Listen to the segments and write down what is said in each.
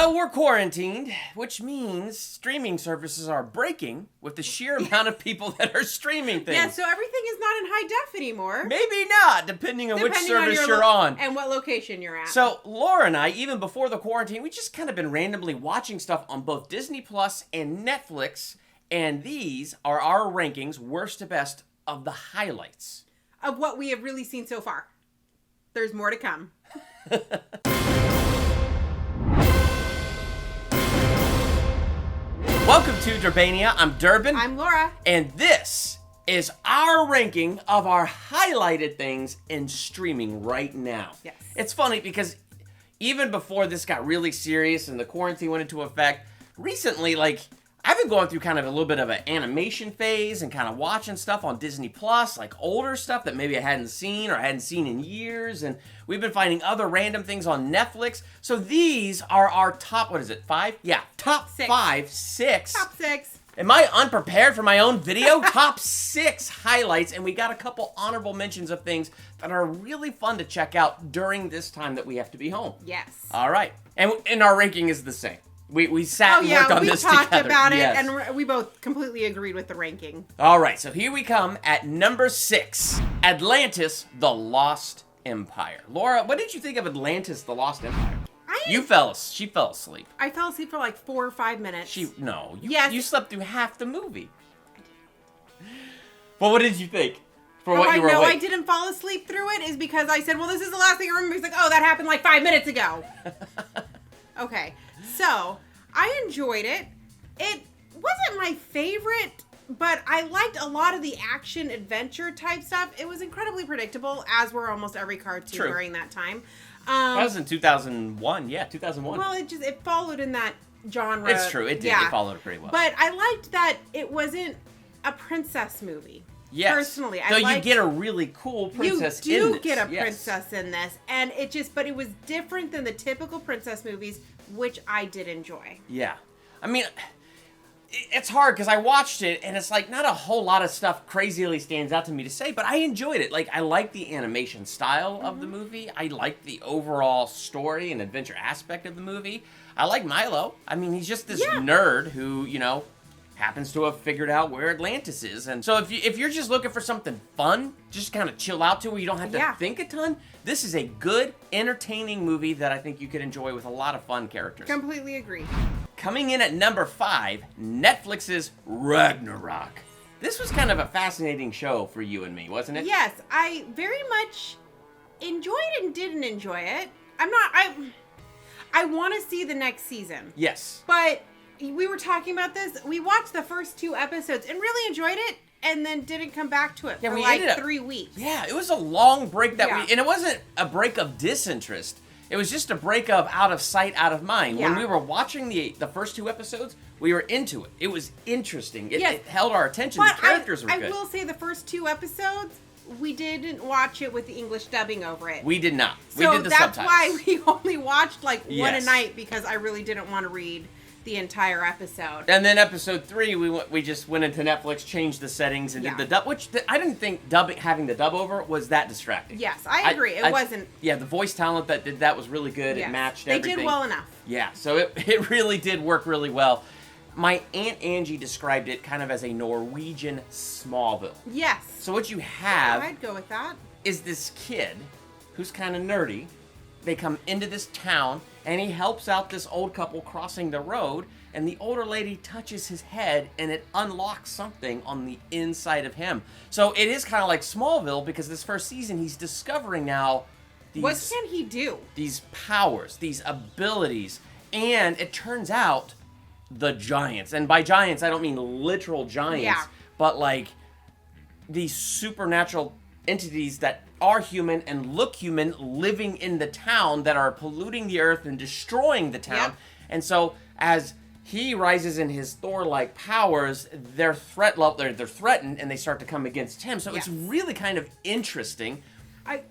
Well, we're quarantined, which means streaming services are breaking with the sheer amount of people that are streaming things. Yeah, so everything is not in high def anymore. Maybe not, depending on which service you're on. And what location you're at. So, Laura and I, even before the quarantine, we just kind of been randomly watching stuff on both Disney Plus and Netflix, and these are our rankings, worst to best, of the highlights. Of what we have really seen so far. There's more to come. Welcome to Durbania. I'm Durbin. I'm Laura. And this is our ranking of our highlighted things in streaming right now. Yes. It's funny because even before this got really serious and the quarantine went into effect, recently, I've been going through kind of a little bit of an animation phase and kind of watching stuff on Disney Plus, like older stuff that maybe I hadn't seen or I hadn't seen in years. And we've been finding other random things on Netflix. So these are our top, what is it, 5? Yeah, top 6. Top 6. Am I unprepared for my own video? Top 6 highlights, and we got a couple honorable mentions of things that are really fun to check out during this time that we have to be home. Yes. All right. And our ranking is the same. We sat and worked on this together. we talked about it, yes. and we both completely agreed with the ranking. All right, so here we come at number 6, Atlantis, The Lost Empire. Laura, what did you think of Atlantis, The Lost Empire? She fell asleep. I fell asleep for like 4 or 5 minutes. You slept through half the movie. Well, what did you think? I didn't fall asleep through it is because I said, well, this is the last thing I remember. He's like, oh, that happened like 5 minutes ago. Okay, so I enjoyed it. It wasn't my favorite, but I liked a lot of the action adventure type stuff. It was incredibly predictable, as were almost every cartoon during that time. That was in 2001. Yeah, 2001. Well, it followed in that genre. It's true. It did. Yeah. It followed it pretty well. But I liked that it wasn't a princess movie. Yes. Personally, you get a really cool princess in this. You do get a princess in this, and but it was different than the typical princess movies, which I did enjoy. Yeah. I mean, it's hard because I watched it, and it's like not a whole lot of stuff crazily stands out to me to say, but I enjoyed it. Like, I like the animation style of the movie. I like the overall story and adventure aspect of the movie. I like Milo. I mean, he's just this nerd who, happens to have figured out where Atlantis is. And so if you're just looking for something fun, just kind of chill out to where you don't have to think a ton, this is a good, entertaining movie that I think you could enjoy with a lot of fun characters. Completely agree. Coming in at number 5, Netflix's Ragnarok. This was kind of a fascinating show for you and me, wasn't it? Yes, I very much enjoyed and didn't enjoy it. I want to see the next season. Yes. But we were talking about this. We watched the first 2 episodes and really enjoyed it, and then didn't come back to it for like 3 weeks. Yeah, it was a long break and it wasn't a break of disinterest. It was just a break of out of sight, out of mind. Yeah. When we were watching the first 2 episodes, we were into it. It was interesting. It held our attention. The characters were good. I will say the first 2 episodes, we didn't watch it with the English dubbing over it. We did not. We did the subtitles. So that's why we only watched one a night, because I really didn't want to read the entire episode. And then episode 3, we just went into Netflix, changed the settings, and did the dub, which I didn't think having the dub over was that distracting. Yes, I agree. It wasn't. Yeah, the voice talent that did that was really good. Yes. It matched everything. They did well enough. Yeah, so it really did work really well. My Aunt Angie described it kind of as a Norwegian Smallville. Yes. So what you have... I'd go with that. ...is this kid who's kind of nerdy. They come into this town, and he helps out this old couple crossing the road, and the older lady touches his head, and it unlocks something on the inside of him. So it is kind of like Smallville, because this first season, he's discovering now these... What can he do? These powers, these abilities, and it turns out the giants, and by giants, I don't mean literal giants, but like these supernatural entities that are human and look human living in the town that are polluting the earth and destroying the town. Yep. And so as he rises in his Thor-like powers, they're threatened and they start to come against him. So it's really kind of interesting.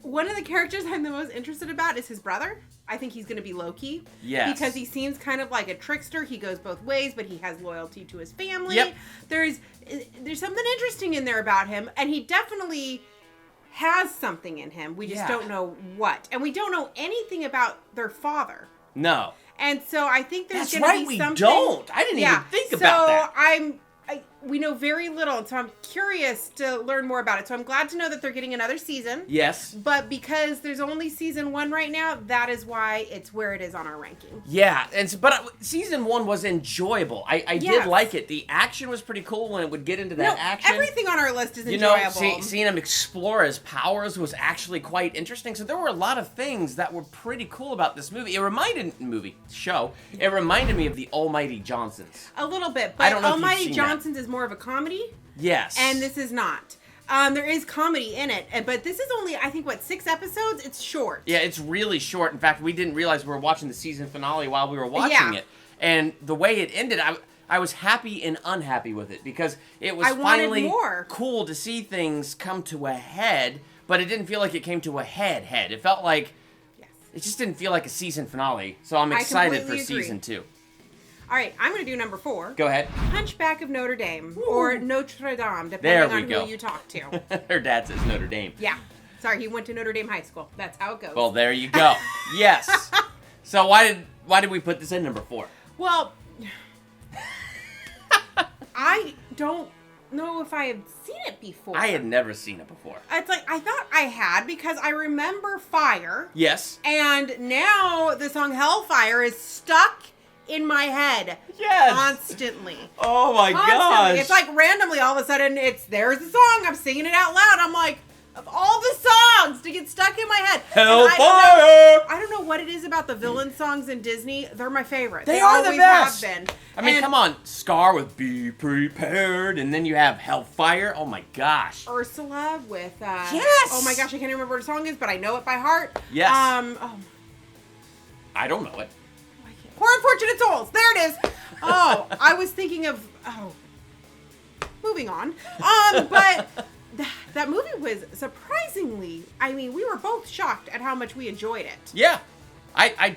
One of the characters I'm the most interested about is his brother. I think he's going to be Loki. Yes. Because he seems kind of like a trickster. He goes both ways, but he has loyalty to his family. Yep. There's something interesting in there about him, and he definitely has something in him. We just don't know what. And we don't know anything about their father. No. And so I think there's That's going right, to be we something. don't. I didn't even think about that. We know very little, and so I'm curious to learn more about it. So I'm glad to know that they're getting another season. Yes. But because there's only season 1 right now, that is why it's where it is on our ranking. Yeah, but season 1 was enjoyable. I Yes. did like it. The action was pretty cool when it would get into that action. Everything on our list is enjoyable. Seeing him explore his powers was actually quite interesting. So there were a lot of things that were pretty cool about this movie. It reminded me of the Almighty Johnsons. A little bit, I but don't know if you've Almighty seen Johnsons is more of a comedy. Yes. And this is not. There is comedy in it, but this is only, I think, 6 episodes? It's short. Yeah, it's really short. In fact, we didn't realize we were watching the season finale while we were watching it. And the way it ended, I was happy and unhappy with it because it was finally cool to see things come to a head, but it didn't feel like it came to a head. It felt like, it just didn't feel like a season finale. So I'm excited for season 2. All right, I'm going to do number 4. Go ahead. Hunchback of Notre Dame, or Notre Dame, There depending we on go. who you talk to. Her dad says Notre Dame. Yeah. Sorry, he went to Notre Dame High School. That's how it goes. Well, there you go. Yes. So why did we put this in number 4? Well, I don't know if I had seen it before. I had never seen it before. It's like, I thought I had because I remember Fire. Yes. And now the song Hellfire is stuck in my head. Yes. Constantly. Oh my gosh. It's like randomly all of a sudden there's a song. I'm singing it out loud. I'm like, of all the songs to get stuck in my head. Hellfire! I don't know what it is about the villain songs in Disney. They're my favorite. They are the best. Have been. I mean, come on. Scar with Be Prepared, and then you have Hellfire. Oh my gosh. Ursula with yes. Oh my gosh, I can't remember what the song is, but I know it by heart. Yes. I don't know it. Poor Unfortunate Souls. There it is. Oh, I was thinking of moving on. But that movie was surprisingly, I mean, we were both shocked at how much we enjoyed it. Yeah. I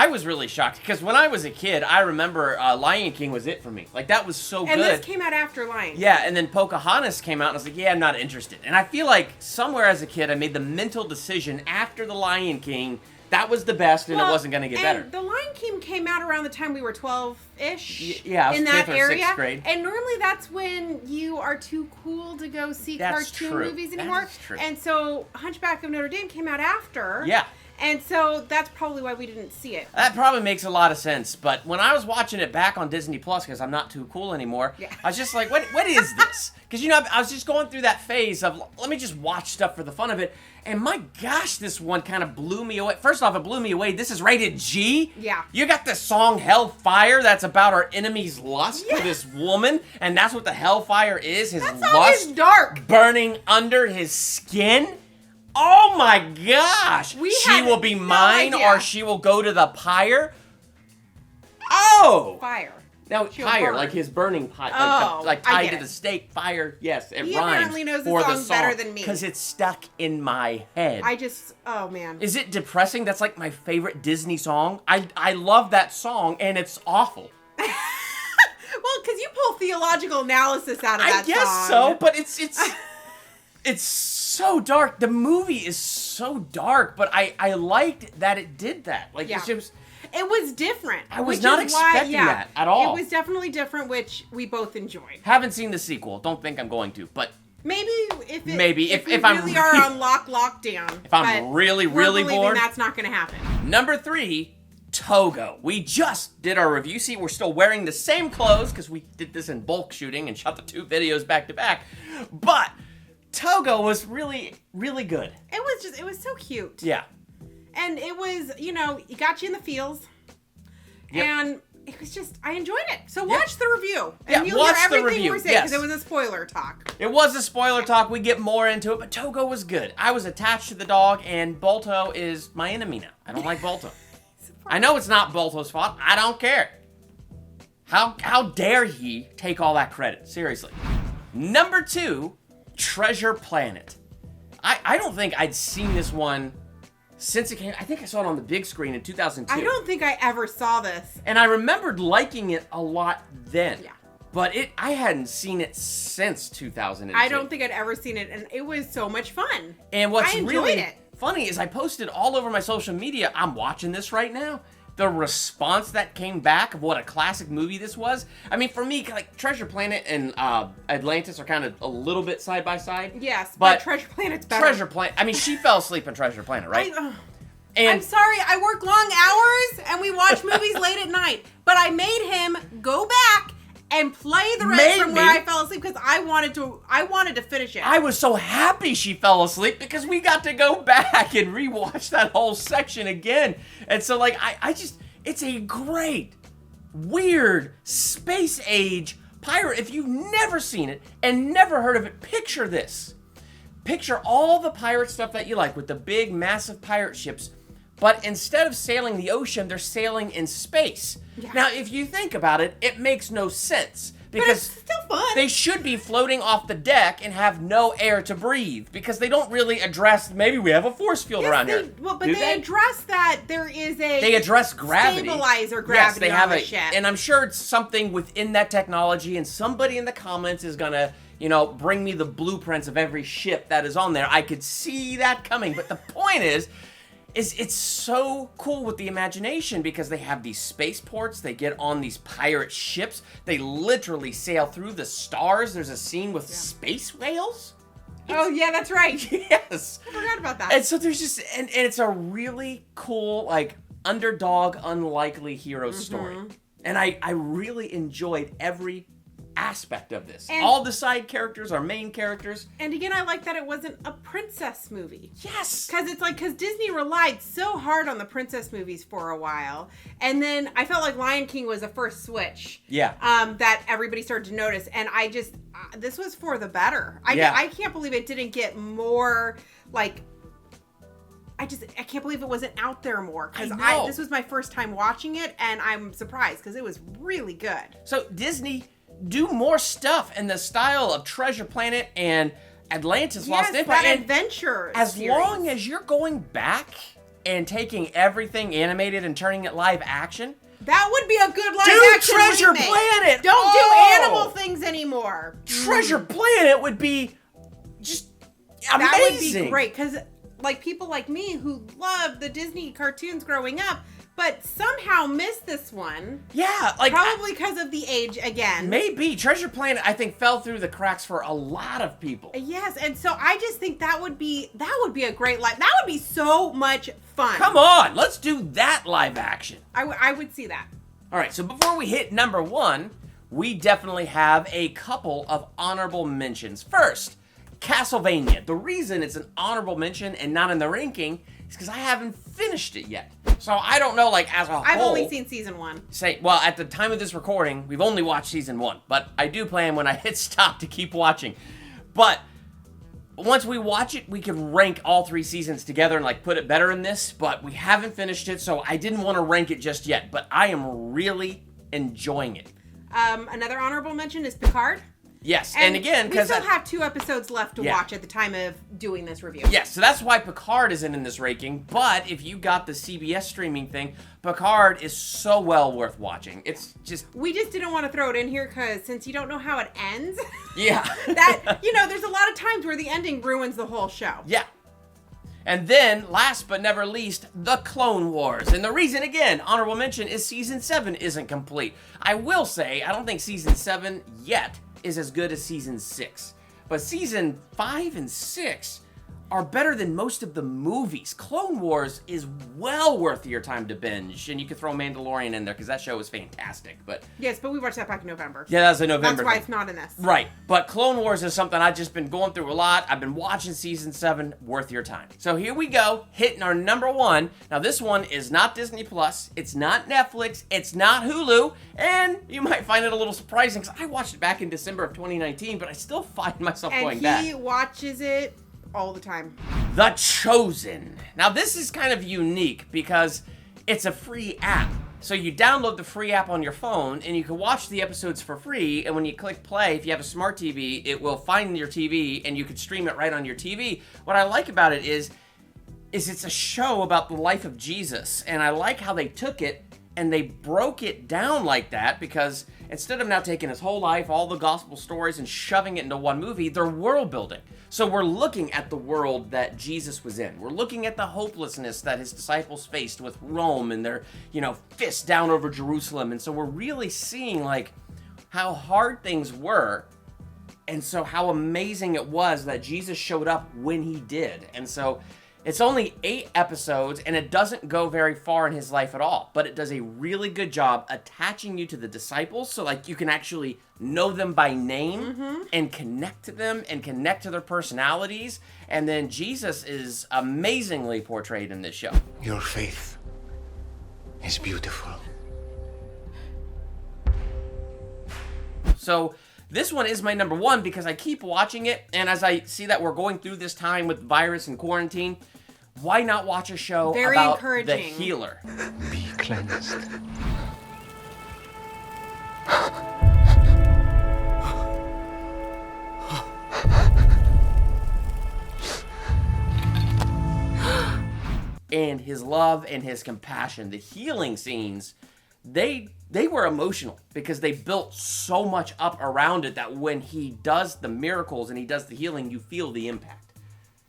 was really shocked because when I was a kid, I remember Lion King was it for me. Like, that was so good. And this came out after Lion King. Yeah, and then Pocahontas came out, and I was like, yeah, I'm not interested. And I feel like somewhere as a kid, I made the mental decision after the Lion King, that was the best, and it wasn't going to get better. The Lion King came out around the time we were 12-ish. Yeah, I was in that 5th or area. 6th grade. And normally that's when you are too cool to go see cartoon movies anymore. That's true. And so Hunchback of Notre Dame came out after. Yeah. And so that's probably why we didn't see it. That probably makes a lot of sense. But when I was watching it back on Disney Plus, because I'm not too cool anymore, I was just like, what is this? Because, I was just going through that phase of, let me just watch stuff for the fun of it. And my gosh, this one kind of blew me away. First off, it blew me away. This is rated G. Yeah. You got the song Hellfire that's about our enemy's lust for this woman. And that's what the Hellfire is, his lust is dark. burning under his skin. Oh my gosh! She will be mine, or she will go to the pyre. Oh! Fire. Now, pyre, like his burning pyre, like tied to the stake. Fire, yes, it rhymes. He apparently knows the song better than me. Because it's stuck in my head. Oh man. Is it depressing? That's like my favorite Disney song. I love that song, and it's awful. Well, because you pull theological analysis out of that song. I guess so, but it's so dark. The movie is so dark, but I liked that it did that. Like, it was different. I was not expecting that at all. It was definitely different, which we both enjoyed. Haven't seen the sequel. Don't think I'm going to, but maybe if we I'm are on lockdown. If I'm really bored, that's not going to happen. Number 3, Togo. We just did our review. See, we're still wearing the same clothes because we did this in bulk shooting and shot the 2 videos back to back. But Togo was really, really good. It was so cute. Yeah. And it was, it got you in the feels. Yep. And it was just, I enjoyed it. So watch the review. And you'll hear everything we're saying because it was a spoiler talk. It was a spoiler talk. We get more into it, but Togo was good. I was attached to the dog, and Bolto is my enemy now. I don't like Bolto. I know it's not Bolto's fault. I don't care. How dare he take all that credit? Seriously. Number 2, Treasure Planet. I don't think I'd seen this one since it came. I think I saw it on the big screen in 2002. I don't think I ever saw this. And I remembered liking it a lot then. Yeah. But I hadn't seen it since 2002. I don't think I'd ever seen it, and it was so much fun. And what's really funny is I posted all over my social media, I'm watching this right now. the response that came back of what a classic movie this was. I mean, for me, like Treasure Planet and Atlantis are kind of a little bit side by side. Yes, but Treasure Planet's better. Treasure Planet. I mean, she fell asleep in Treasure Planet, right? I'm sorry, I work long hours and we watch movies late at night, but I made him go back and play the rest from where I fell asleep because I wanted to finish it. I was so happy she fell asleep because we got to go back and rewatch that whole section again. And so, like, I just, it's a great, weird, space age pirate. If you've never seen it and never heard of it, picture this. Picture all the pirate stuff that you like with the big, massive pirate ships, but instead of sailing the ocean, they're sailing in space. Yeah. Now, if you think about it, it makes no sense. Because but it's still fun. They should be floating off the deck and have no air to breathe because they don't really address, maybe we have a force field around here. Well, but they address that there is a They address gravity. Stabilizer gravity yes, they have on the ship. And I'm sure it's something within that technology, and somebody in the comments is going to, bring me the blueprints of every ship that is on there. I could see that coming. But the point is it's so cool with the imagination because they have these spaceports. They get on these pirate ships. They literally sail through the stars. There's a scene with space whales. Oh, yeah, that's right. Yes. I forgot about that. And so there's just, and it's a really cool, like, underdog, unlikely hero story. And I really enjoyed every aspect of this. And all the side characters are main characters. And again, I like that it wasn't a princess movie. Yes. Because Disney relied so hard on the princess movies for a while. And then I felt like Lion King was a first switch. Yeah. That everybody started to notice. And I just, this was for the better. I can't believe it didn't get more, like, I can't believe it wasn't out there more. Because this was my first time watching it. And I'm surprised because it was really good. So Disney, do more stuff in the style of Treasure Planet and Atlantis Lost Empire. That and adventure as series. long as you're going back and taking everything animated and turning it live action. That would be a good live action Treasure remake. Planet! Don't do animal things anymore. Treasure Planet would be just amazing. That would be great because, like, people like me who loved the Disney cartoons growing up, but somehow missed this one. Yeah, like probably because of the age again. Maybe Treasure Planet, I think, fell through the cracks for a lot of people. Yes, and so I just think that would be a great live. That would be so much fun. Come on, let's do that live action. I would see that. All right, so before we hit number one, we definitely have a couple of honorable mentions. First, Castlevania. The reason it's an honorable mention and not in the ranking is because I haven't finished it yet. So I don't know, like, as a whole. I've only seen season 1. Well, at the time of this recording, we've only watched season 1. But I do plan when I hit stop to keep watching. But once we watch it, we can rank all 3 seasons together and, like, put it better in this. But we haven't finished it, so I didn't want to rank it just yet. But I am really enjoying it. Another honorable mention is Picard. Yes, and again, because we still have 2 episodes left to watch at the time of doing this review. Yes, so that's why Picard isn't in this ranking. But if you got the CBS streaming thing, Picard is so well worth watching. It's just we just didn't want to throw it in here because since you don't know how it ends, yeah, that there's a lot of times where the ending ruins the whole show. Yeah. And then, last but never least, The Clone Wars. And the reason, again, honorable mention is Season 7 isn't complete. I will say, I don't think Season 7 yet is as good as Season 6. But Season 5 and 6 are better than most of the movies. Clone Wars is well worth your time to binge. And you could throw Mandalorian in there because that show is fantastic. But yes, but we watched that back in November. Yeah, that's a November That's why thing. it's not in this. Right. But Clone Wars is something I've just been going through a lot. I've been watching Season 7. Worth your time. So here we go. Hitting our number 1. Now this one is not Disney Plus. It's not Netflix. It's not Hulu. And you might find it a little surprising because I watched it back in December of 2019, but I still find myself going back. And he watches it all the time. The Chosen. Now this is kind of unique because it's a free app. So you download the free app on your phone and you can watch the episodes for free, and when you click play, if you have a smart TV, it will find your TV and you can stream it right on your TV. What I like about it is it's a show about the life of Jesus, and I like how they took it And they broke it down like that because instead of now taking his whole life, all the gospel stories, and shoving it into one movie, they're world building. So we're looking at the world that Jesus was in. We're looking at the hopelessness that his disciples faced with Rome and their, fists down over Jerusalem. And so we're really seeing like how hard things were. And so how amazing it was that Jesus showed up when he did. And so it's only 8 episodes, and it doesn't go very far in his life at all. But it does a really good job attaching you to the disciples, so like you can actually know them by name and connect to them and connect to their personalities. And then Jesus is amazingly portrayed in this show. Your faith is beautiful. So this one is my number 1 because I keep watching it, and as I see that we're going through this time with virus and quarantine, why not watch a show Very about encouraging. the healer? Be cleansed. And his love and his compassion, the healing scenes, they were emotional because they built so much up around it that when he does the miracles and he does the healing, you feel the impact.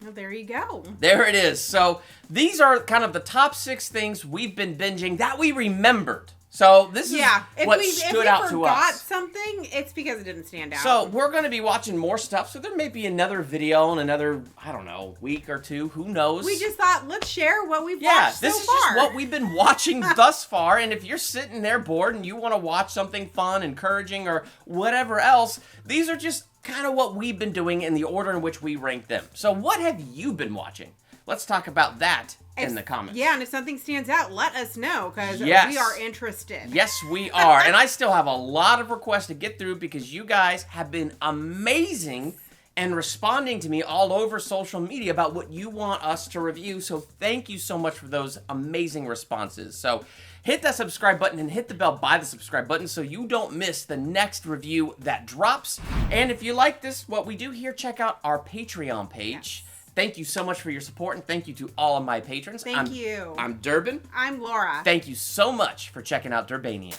Well, there you go. There it is. So these are kind of the top 6 things we've been binging that we remembered. So this is what stood out to us. If we forgot something, it's because it didn't stand out. So we're going to be watching more stuff. So there may be another video in another, week or 2. Who knows? We just thought, let's share what we've watched so far. This is just what we've been watching thus far. And if you're sitting there bored and you want to watch something fun, encouraging, or whatever else, these are just kind of what we've been doing in the order in which we rank them. So what have you been watching? Let's talk about that in the comments. Yeah, and if something stands out, let us know, because we are interested. Yes, we are. And I still have a lot of requests to get through because you guys have been amazing and responding to me all over social media about what you want us to review. So thank you so much for those amazing responses. So hit that subscribe button and hit the bell by the subscribe button so you don't miss the next review that drops. And if you like this, what we do here, check out our Patreon page. Yes. Thank you so much for your support, and thank you to all of my patrons. Thank you. I'm Durbin. I'm Laura. Thank you so much for checking out Durbania.